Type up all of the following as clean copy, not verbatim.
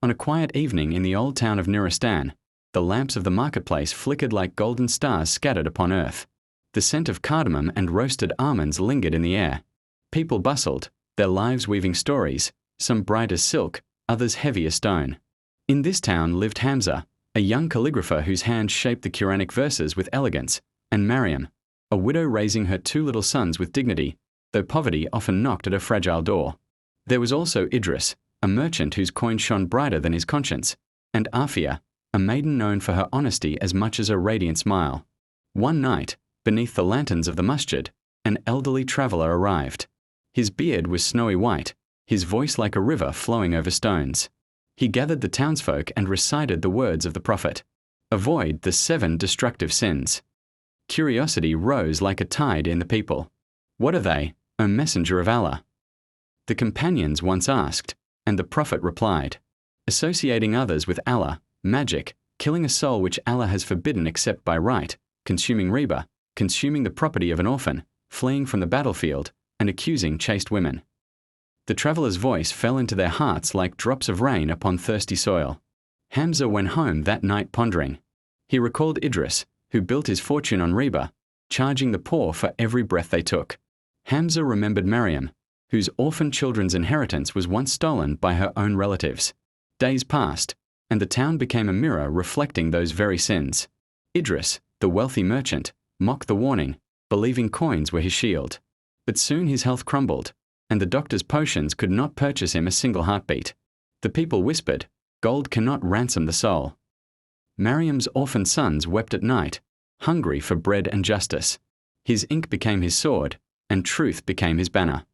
On a quiet evening in the old town of Nuristan, the lamps of the marketplace flickered like golden stars scattered upon earth. The scent of cardamom and roasted almonds lingered in the air. People bustled, their lives weaving stories, some bright as silk, others heavy as stone. In this town lived Hamza, a young calligrapher whose hand shaped the Quranic verses with elegance, and Maryam, a widow raising her two little sons with dignity, though poverty often knocked at her fragile door. There was also Idris, a merchant whose coin shone brighter than his conscience, and Afia, a maiden known for her honesty as much as her radiant smile. One night, beneath the lanterns of the masjid, an elderly traveller arrived. His beard was snowy white, his voice like a river flowing over stones. He gathered the townsfolk and recited the words of the Prophet. Avoid the 7 destructive sins. Curiosity rose like a tide in the people. What are they, O Messenger of Allah? The companions once asked, and the Prophet replied, associating others with Allah, magic, killing a soul which Allah has forbidden except by right, consuming riba, consuming the property of an orphan, fleeing from the battlefield, and accusing chaste women. The traveller's voice fell into their hearts like drops of rain upon thirsty soil. Hamza went home that night pondering. He recalled Idris, who built his fortune on riba, charging the poor for every breath they took. Hamza remembered Maryam, whose orphan children's inheritance was once stolen by her own relatives. Days passed, and the town became a mirror reflecting those very sins. Idris, the wealthy merchant, mocked the warning, believing coins were his shield. But soon his health crumbled, and the doctor's potions could not purchase him a single heartbeat. The people whispered, gold cannot ransom the soul. Maryam's orphan sons wept at night, hungry for bread and justice. His ink became his sword, and truth became his banner.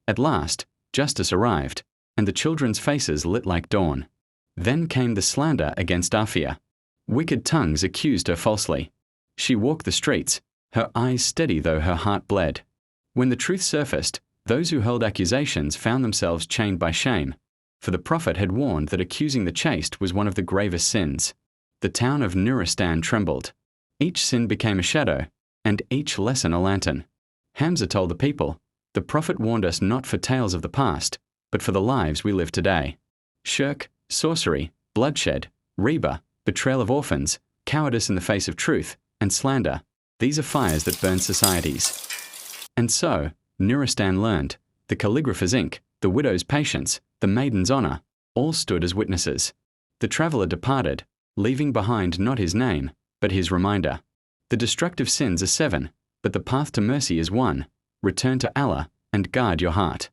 At last, justice arrived, and the children's faces lit like dawn. Then came the slander against Afia. Wicked tongues accused her falsely. She walked the streets, her eyes steady though her heart bled. When the truth surfaced, those who hurled accusations found themselves chained by shame, for the Prophet had warned that accusing the chaste was one of the gravest sins. The town of Nuristan trembled. Each sin became a shadow, and each lesson a lantern. Hamza told the people, the Prophet warned us not for tales of the past, but for the lives we live today. Shirk, sorcery, bloodshed, riba, betrayal of orphans, cowardice in the face of truth, and slander, these are fires that burn societies. And so, Nuristan learned, the calligrapher's ink, the widow's patience, the maiden's honour, all stood as witnesses. The traveller departed, leaving behind not his name, but his reminder. The destructive sins are 7, but the path to mercy is one. Return to Allah and guard your heart.